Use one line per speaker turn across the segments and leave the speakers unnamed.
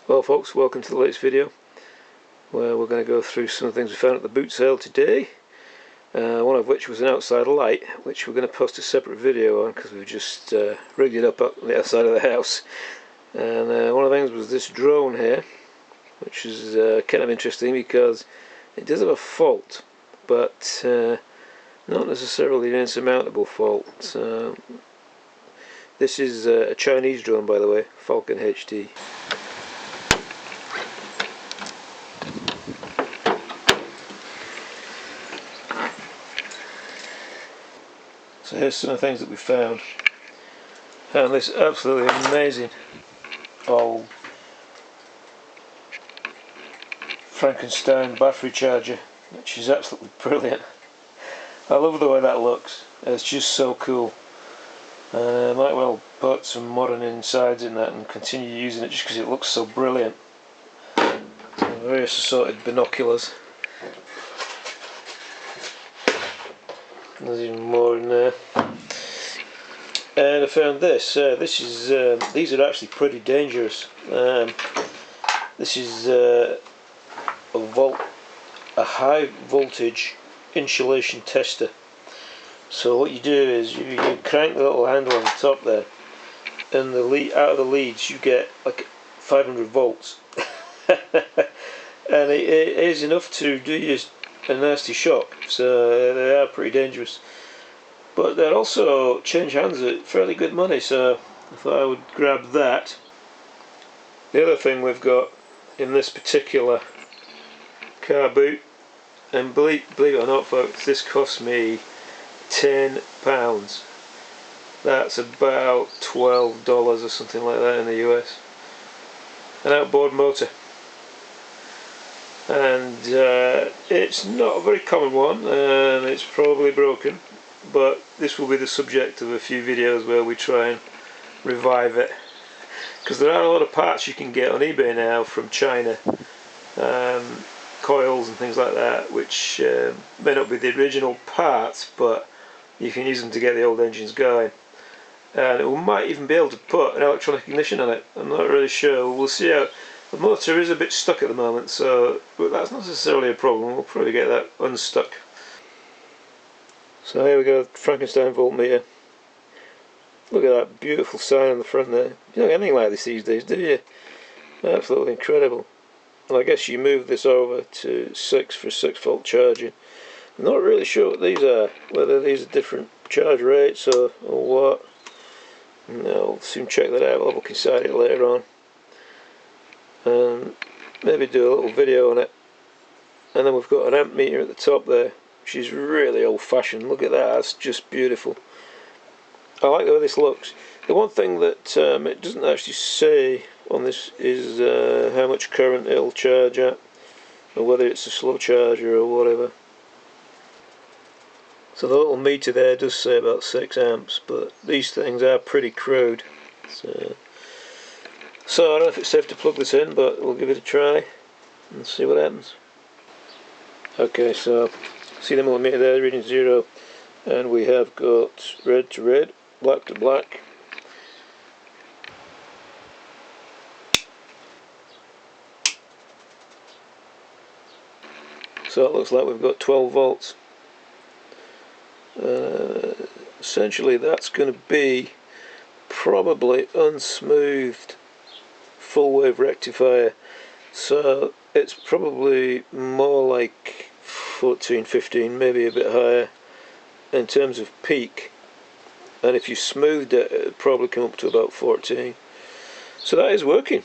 Well folks, welcome to the latest video where we're going to go through some of the things we found at the boot sale today, one of which was an outside light which we're going to post a separate video on because we've just rigged it up on the outside of the house. And one of the things was this drone here, which is kind of interesting because it does have a fault, but not necessarily an insurmountable fault. This is a Chinese drone, by the way, Falcon HD. So here's some of the things that we found. Found this absolutely amazing old Frankenstein Battery Charger, which is absolutely brilliant. I love the way that looks. It's just so cool. I might well put some modern insides in that and continue using it just because it looks so brilliant. Some various assorted binoculars. There's even more in there. And I found this. These are actually pretty dangerous. This is a high voltage insulation tester. So what you do is you crank the little handle on the top there, and out of the leads you get like 500 volts, and it is enough to do you a nasty shock. So they are pretty dangerous, but they'll also change hands at fairly good money, so I thought I would grab that. The other thing we've got in this particular car boot, and believe it or not folks, this cost me £10. That's about $12 or something like that in the US. An outboard motor. And it's not a very common one, and it's probably broken, but this will be the subject of a few videos where we try and revive it, because there are a lot of parts you can get on eBay now from China, coils and things like that, which may not be the original parts, but you can use them to get the old engines going. And we might even be able to put an electronic ignition on it. I'm not really sure. We'll see how. The motor is a bit stuck at the moment, but that's not necessarily a problem. We'll probably get that unstuck. So here we go, Frankenstein voltmeter. Look at that beautiful sign on the front there. You don't get anything like this these days, do you? Absolutely incredible. And I guess you move this over to 6 for 6-volt charging. I'm not really sure what these are, whether these are different charge rates or what. No, we'll soon check that out. We'll look inside it later on. And maybe do a little video on it. And then we've got an amp meter at the top there, which is really old fashioned. Look at that, that's just beautiful. I like the way this looks. The one thing that it doesn't actually say on this is how much current it'll charge at, or whether it's a slow charger or whatever. So the little meter there does say about 6 amps, but these things are pretty crude. So I don't know if it's safe to plug this in, but we'll give it a try and see what happens. Okay, so see the millimeter there reading 0, and we have got red to red, black to black. So it looks like we've got 12 volts. Essentially that's going to be probably unsmoothed full wave rectifier, so it's probably more like 14, 15, maybe a bit higher in terms of peak, and if you smoothed it it'd probably come up to about 14. So that is working.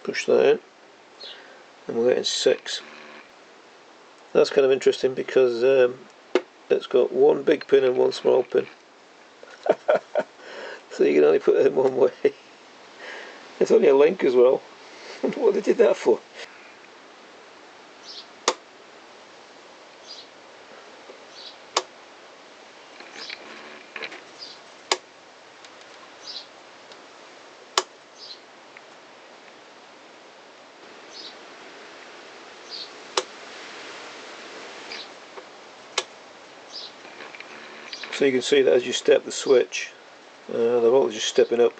Push that in and we're getting 6. That's kind of interesting because it's got one big pin and one small pin. So you can only put it in one way. It's only a link as well. I wonder what they did that for. So you can see that as you step the switch, the voltage is stepping up,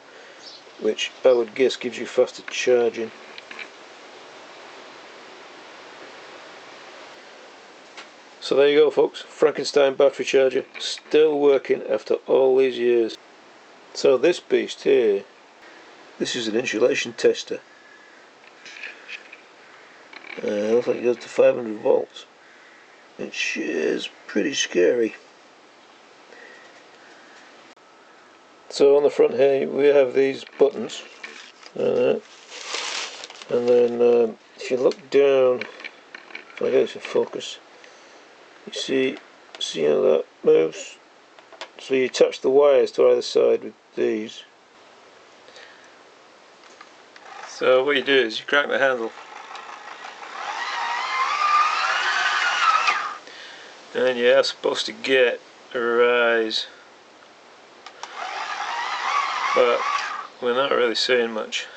which I would guess gives you faster charging. So there you go folks, Frankenstein Battery Charger, still working after all these years. So this beast here, this is an insulation tester. Looks like it goes to 500 volts, which is pretty scary. So on the front here we have these buttons, and then if you look down, if I get it to focus, you see how that moves. So you attach the wires to either side with these. So what you do is you crank the handle, and you are supposed to get a rise, but we're not really seeing much.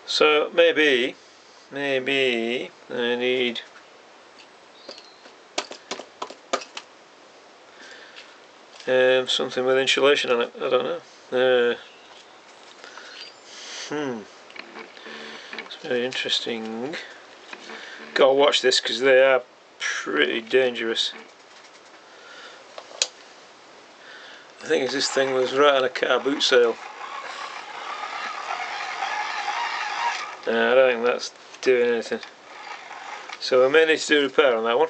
So maybe I need something with insulation on it. I don't know. It's very interesting. Gotta watch this because they are pretty dangerous. I think this thing was right on a car boot sale. I don't think that's doing anything. So I may need to do a repair on that one.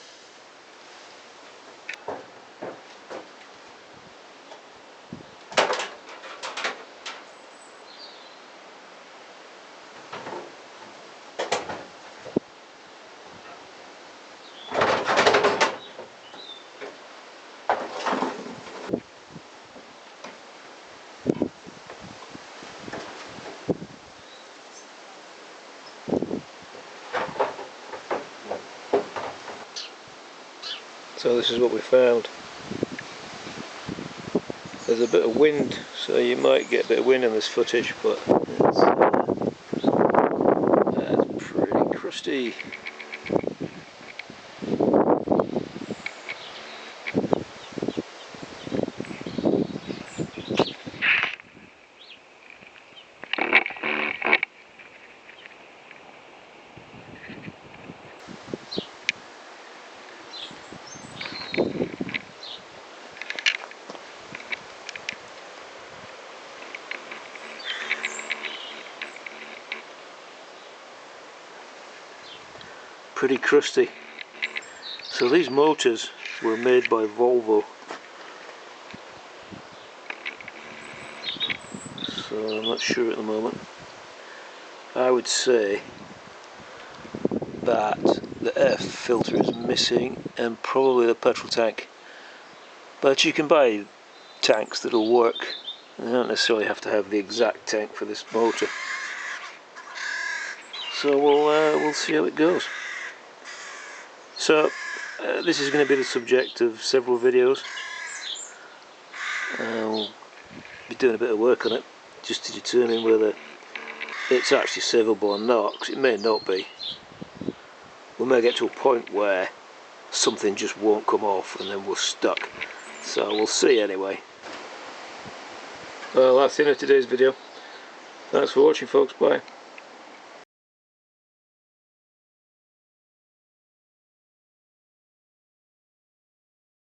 So this is what we found. There's a bit of wind, so you might get a bit of wind in this footage, but that's pretty crusty. Pretty crusty. So these motors were made by Volvo. So I'm not sure at the moment. I would say that the air filter is missing and probably the petrol tank. But you can buy tanks that'll work. You don't necessarily have to have the exact tank for this motor. So we'll see how it goes. So this is going to be the subject of several videos. I'll be doing a bit of work on it just to determine whether it's actually savable or not, because it may not be. We may get to a point where something just won't come off and then we're stuck. So we'll see anyway. Well, that's the end of today's video. Thanks for watching folks, bye.